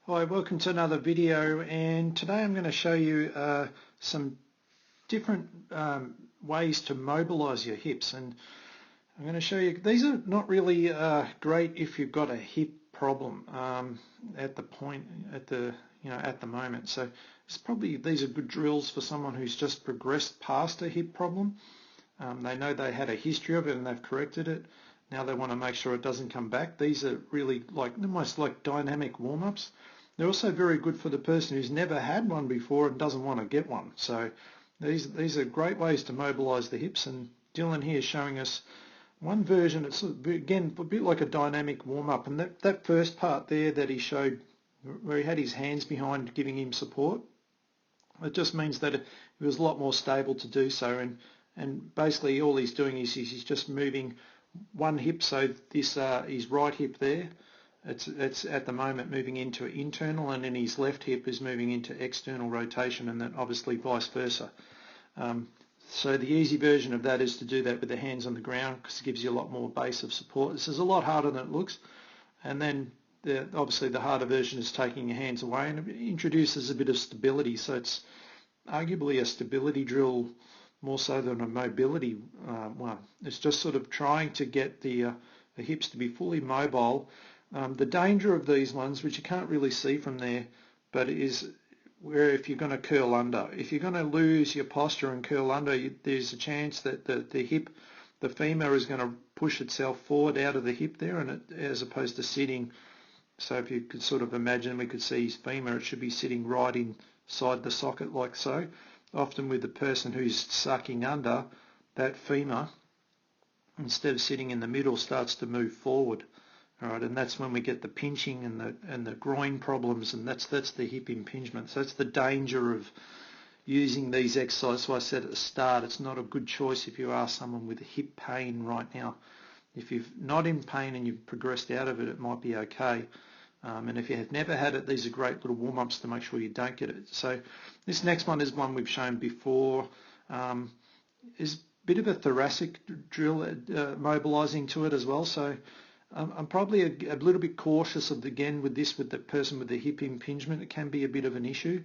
Hi, welcome to another video, and today I'm going to show you some different ways to mobilize your hips. And I'm going to show you, these are not really great if you've got a hip problem at the moment. So these are good drills for someone who's just progressed past a hip problem. They know they had a history of it and they've corrected it. Now they want to make sure it doesn't come back. These are really almost like dynamic warm-ups. They're also very good for the person who's never had one before and doesn't want to get one. So these are great ways to mobilize the hips, and Dylan here is showing us one version. It's again a bit like a dynamic warm-up, and that first part there that he showed where he had his hands behind giving him support, it just means that it was a lot more stable to do so, and basically all he's doing is he's just moving one hip. So this his right hip there, it's at the moment moving into internal, and then his left hip is moving into external rotation, and then obviously vice versa. So the easy version of that is to do that with the hands on the ground, because it gives you a lot more base of support. This is a lot harder than it looks. And then obviously the harder version is taking your hands away, and it introduces a bit of stability. So it's arguably a stability drill more so than a mobility one. It's just sort of trying to get the hips to be fully mobile. The danger of these ones, which you can't really see from there, but is where if you're going to curl under, if you're going to lose your posture and curl under, there's a chance that the hip, the femur, is going to push itself forward out of the hip there, and as opposed to sitting. So if you could sort of imagine, we could see his femur, it should be sitting right inside the socket like so. Often with the person who's sucking under, that femur, instead of sitting in the middle, starts to move forward. All right, and that's when we get the pinching and the groin problems, and that's the hip impingement. So that's the danger of using these exercises. So I said at the start, it's not a good choice if you are someone with hip pain right now. If you're not in pain and you've progressed out of it, it might be okay. And if you have never had it, these are great little warm-ups to make sure you don't get it. So this next one is one we've shown before. Is a bit of a thoracic drill, mobilizing to it as well. So I'm probably a little bit cautious with the person with the hip impingement. It can be a bit of an issue,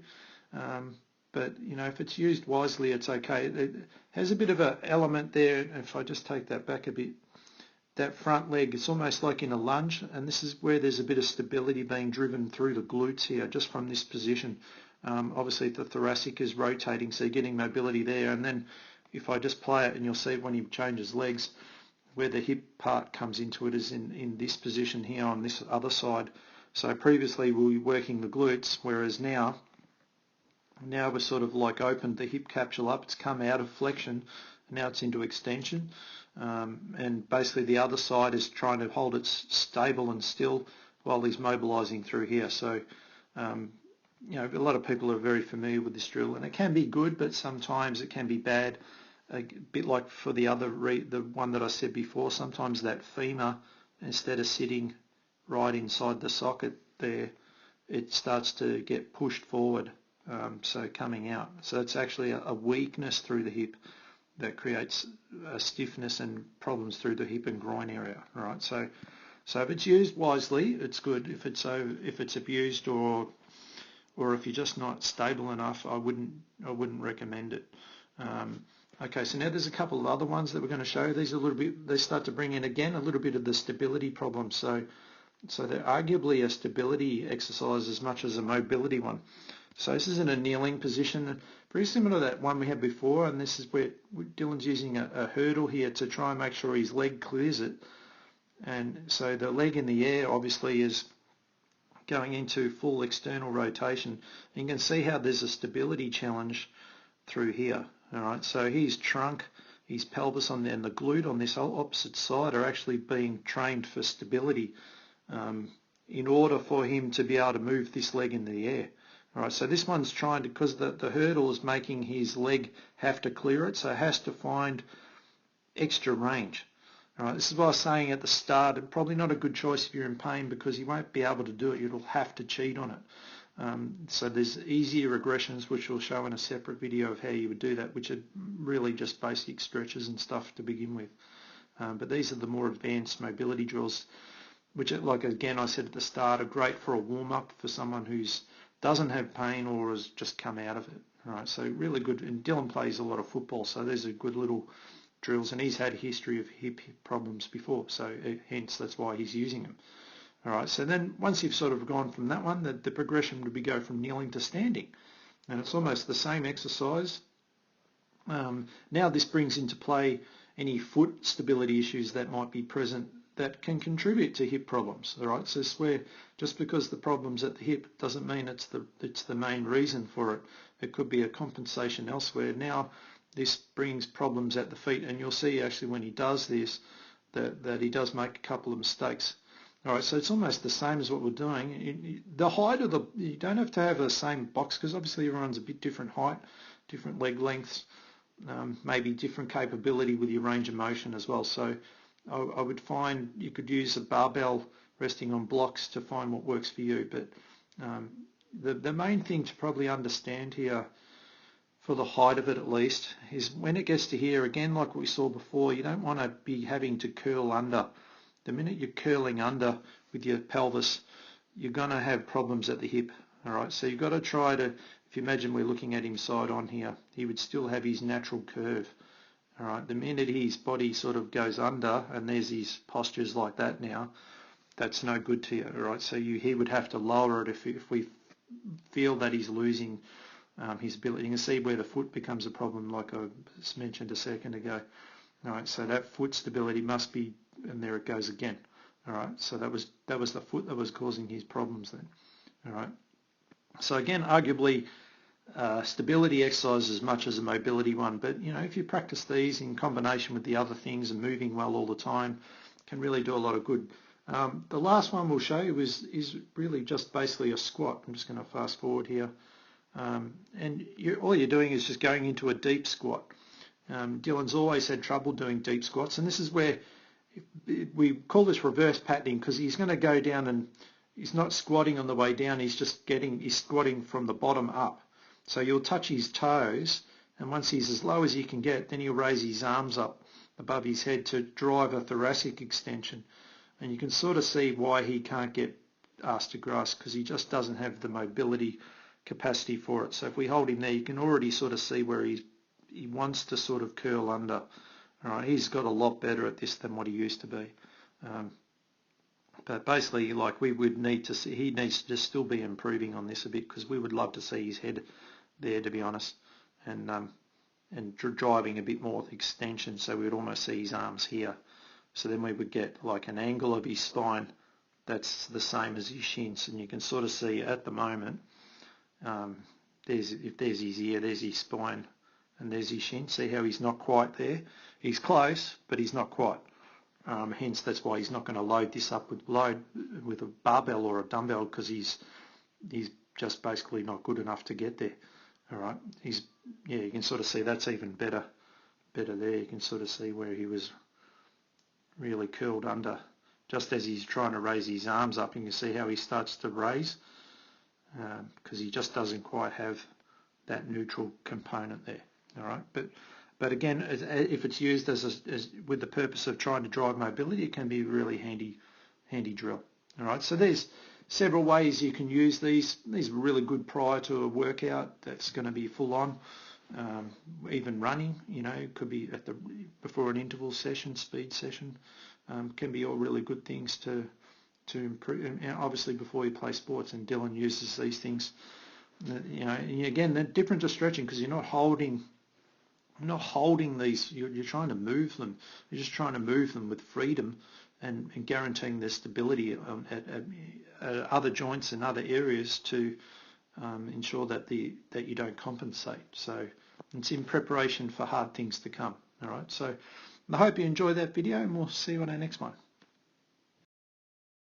but if it's used wisely, it's okay. It has a bit of an element there. If I just take that back a bit, that front leg, it's almost like in a lunge, and this is where there's a bit of stability being driven through the glutes here, just from this position. Obviously the thoracic is rotating, so you're getting mobility there, and then if I just play it, and you'll see when he changes legs, where the hip part comes into it is in this position here on this other side. So previously we were working the glutes, whereas now we're sort of like opened the hip capsule up, it's come out of flexion, and now it's into extension. And basically the other side is trying to hold it stable and still while he's mobilizing through here. So a lot of people are very familiar with this drill, and it can be good, but sometimes it can be bad. A bit like for the one that I said before, sometimes that femur, instead of sitting right inside the socket there, it starts to get pushed forward, so coming out. So it's actually a weakness through the hip that creates stiffness and problems through the hip and groin area. All right, so if it's used wisely, it's good. If it's abused or if you're just not stable enough, I wouldn't recommend it. Okay, so now there's a couple of other ones that we're going to show. These are they start to bring in again a little bit of the stability problem. So they're arguably a stability exercise as much as a mobility one. So this is in a kneeling position, very similar to that one we had before, and this is where Dylan's using a hurdle here to try and make sure his leg clears it. And so the leg in the air obviously is going into full external rotation. And you can see how there's a stability challenge through here. All right, so his trunk, his pelvis and the glute on this opposite side are actually being trained for stability in order for him to be able to move this leg in the air. All right, so this one's trying to, because the hurdle is making his leg have to clear it, so it has to find extra range. All right, this is what I was saying at the start, probably not a good choice if you're in pain, because you won't be able to do it. You'll have to cheat on it. So there's easier regressions, which we'll show in a separate video of how you would do that, which are really just basic stretches and stuff to begin with. But these are the more advanced mobility drills. which, like again I said at the start, are great for a warm-up for someone who's doesn't have pain or has just come out of it. All right, so really good. And Dylan plays a lot of football, so these are good little drills, and he's had a history of hip problems before, so hence that's why he's using them. All right, so then once you've sort of gone from that one, the progression would be go from kneeling to standing, and it's almost the same exercise. Now this brings into play any foot stability issues that might be present that can contribute to hip problems. All right, so it's where just because the problem's at the hip doesn't mean it's the main reason for it. It could be a compensation elsewhere. Now this brings problems at the feet, and you'll see actually when he does this that he does make a couple of mistakes. All right, so it's almost the same as what we're doing. The height of you don't have to have the same box because obviously everyone's a bit different height, different leg lengths, maybe different capability with your range of motion as well. So I would find you could use a barbell resting on blocks to find what works for you. But the main thing to probably understand here, for the height of it at least, is when it gets to here, again like we saw before, you don't want to be having to curl under. The minute you're curling under with your pelvis, you're going to have problems at the hip. All right, so you've got to try to, if you imagine we're looking at him side on here, he would still have his natural curve. All right, the minute his body sort of goes under and there's his postures like that now, that's no good to you. All right, so he would have to lower it if we feel that he's losing his ability. You can see where the foot becomes a problem, like I mentioned a second ago. All right, so that foot stability must be, and there it goes again. All right, so that was the foot that was causing his problems then. All right, so again, arguably stability exercise as much as a mobility one, but you know, if you practice these in combination with the other things and moving well all the time, can really do a lot of good. The last one we'll show you is really just basically a squat. I'm just going to fast forward here, and all you're doing is just going into a deep squat. Dylan's always had trouble doing deep squats, and this is where we call this reverse patterning, because he's going to go down and he's not squatting on the way down, he's squatting from the bottom up. So you'll touch his toes, and once he's as low as he can get, then he'll raise his arms up above his head to drive a thoracic extension. And you can sort of see why he can't get ass to grass, because he just doesn't have the mobility capacity for it. So if we hold him there, you can already sort of see where he wants to sort of curl under. All right, he's got a lot better at this than what he used to be. But basically, like we would need to see, he needs to still be improving on this a bit, because we would love to see his head there, to be honest, and driving a bit more extension, so we would almost see his arms here. So then we would get like an angle of his spine that's the same as his shins, and you can sort of see at the moment, if there's his ear, there's his spine, and there's his shin. See how he's not quite there? He's close, but he's not quite. Hence, that's why he's not going to load this up with a barbell or a dumbbell, because he's just basically not good enough to get there. All right, you can sort of see that's even better there. You can sort of see where he was really curled under. Just as he's trying to raise his arms up, you can see how he starts to raise, because he just doesn't quite have that neutral component there. All right, but again, if it's used as with the purpose of trying to drive mobility, it can be a really handy drill. All right, so there's several ways you can use these. These are really good prior to a workout that's going to be full on. Even running, you know, could be before an interval session, speed session, can be all really good things to improve. And obviously before you play sports, and Dylan uses these things. You know, and again, they're different to stretching, because you're not holding these. You're trying to move them. You're just trying to move them with freedom, and guaranteeing their stability at other joints and other areas to ensure that you don't compensate. So it's in preparation for hard things to come. All right. So I hope you enjoy that video, and we'll see you on our next one.